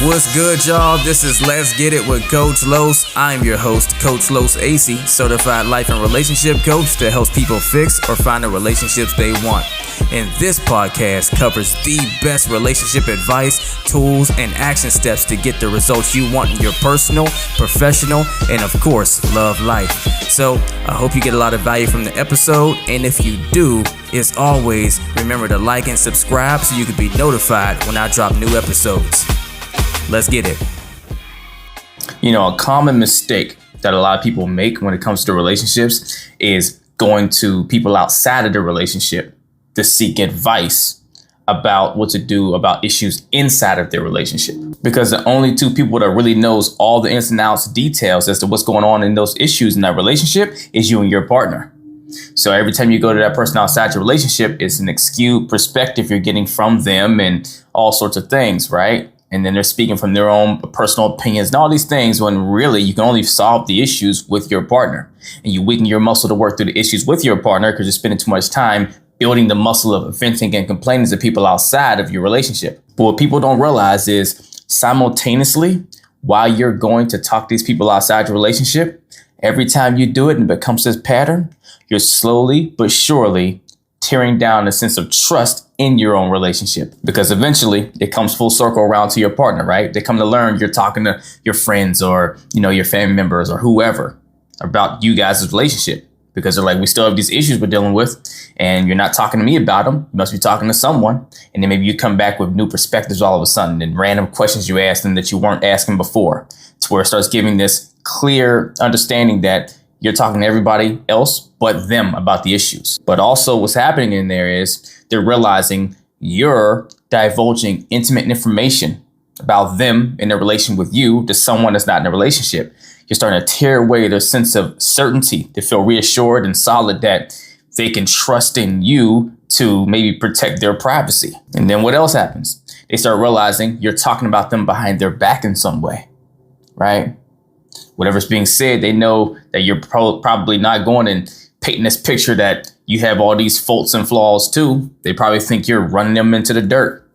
What's good, y'all? This is Let's Get It with Coach Los. I'm your host, Coach Los AC, certified life and relationship coach that helps people fix or find the relationships they want. And this podcast covers the best relationship advice, tools, and action steps to get the results you want in your personal, professional, and of course, love life. So I hope you get a lot of value from the episode. And if you do, as always, remember to like and subscribe so you can be notified when I drop new episodes. Let's get it. You know, a common mistake that a lot of people make when it comes to relationships is going to people outside of the relationship to seek advice about what to do about issues inside of their relationship. Because the only two people that really knows all the ins and outs details as to what's going on in those issues in that relationship is you and your partner. So every time you go to that person outside your relationship, it's an skewed perspective you're getting from them and all sorts of things, right? And then they're speaking from their own personal opinions and all these things when really you can only solve the issues with your partner. And you weaken your muscle to work through the issues with your partner because you're spending too much time building the muscle of venting and complaining to people outside of your relationship. But what people don't realize is simultaneously, while you're going to talk to these people outside your relationship, every time you do it and it becomes this pattern, you're slowly but surely tearing down a sense of trust in your own relationship, because eventually it comes full circle around to your partner, right? They come to learn you're talking to your friends or, your family members or whoever about you guys' relationship, because they're like, we still have these issues we're dealing with and you're not talking to me about them. You must be talking to someone. And then maybe you come back with new perspectives all of a sudden and random questions you asked them that you weren't asking before, to where it starts giving this clear understanding that you're talking to everybody else but them about the issues. But also what's happening in there is they're realizing you're divulging intimate information about them in their relation with you to someone that's not in a relationship. You're starting to tear away their sense of certainty to feel reassured and solid that they can trust in you to maybe protect their privacy. And then what else happens? They start realizing you're talking about them behind their back in some way, right? Whatever's being said, they know that you're probably not going and painting this picture that you have all these faults and flaws too. They probably think you're running them into the dirt.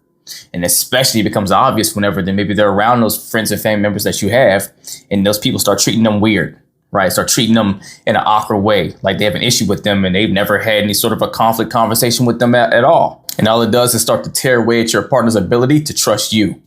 And especially it becomes obvious whenever they're around those friends and family members that you have, and those people start treating them weird, right? Start treating them in an awkward way, like they have an issue with them and they've never had any sort of a conflict conversation with them at all. And all it does is start to tear away at your partner's ability to trust you.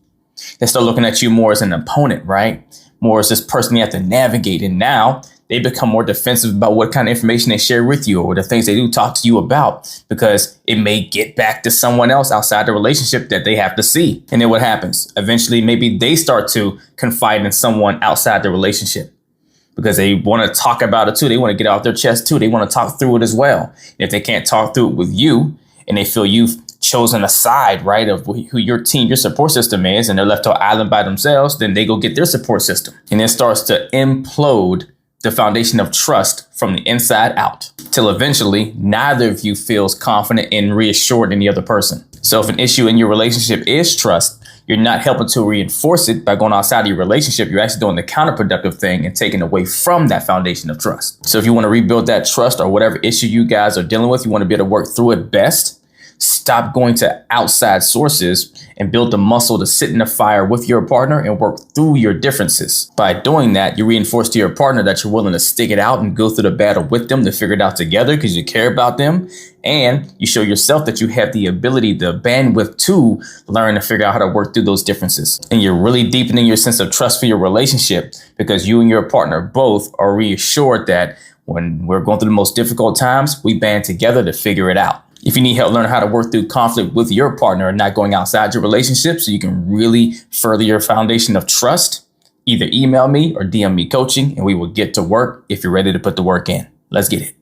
They start looking at you more as an opponent, right? More as this person you have to navigate. And now they become more defensive about what kind of information they share with you or the things they do talk to you about, because it may get back to someone else outside the relationship that they have to see. And then what happens? Eventually, maybe they start to confide in someone outside the relationship because they want to talk about it too. They want to get out their chest too. They want to talk through it as well. And if they can't talk through it with you and they feel you've chosen a side, right, of who your team, your support system is, and they're left to an island by themselves, then they go get their support system. And it starts to implode the foundation of trust from the inside out, till eventually neither of you feels confident and reassured in the other person. So if an issue in your relationship is trust, you're not helping to reinforce it by going outside of your relationship. You're actually doing the counterproductive thing and taking away from that foundation of trust. So if you want to rebuild that trust or whatever issue you guys are dealing with, you want to be able to work through it best, stop going to outside sources and build the muscle to sit in the fire with your partner and work through your differences. By doing that, you reinforce to your partner that you're willing to stick it out and go through the battle with them to figure it out together because you care about them. And you show yourself that you have the ability, the bandwidth to learn and figure out how to work through those differences. And you're really deepening your sense of trust for your relationship because you and your partner both are reassured that when we're going through the most difficult times, we band together to figure it out. If you need help learning how to work through conflict with your partner and not going outside your relationship so you can really further your foundation of trust, either email me or DM me coaching and we will get to work if you're ready to put the work in. Let's get it.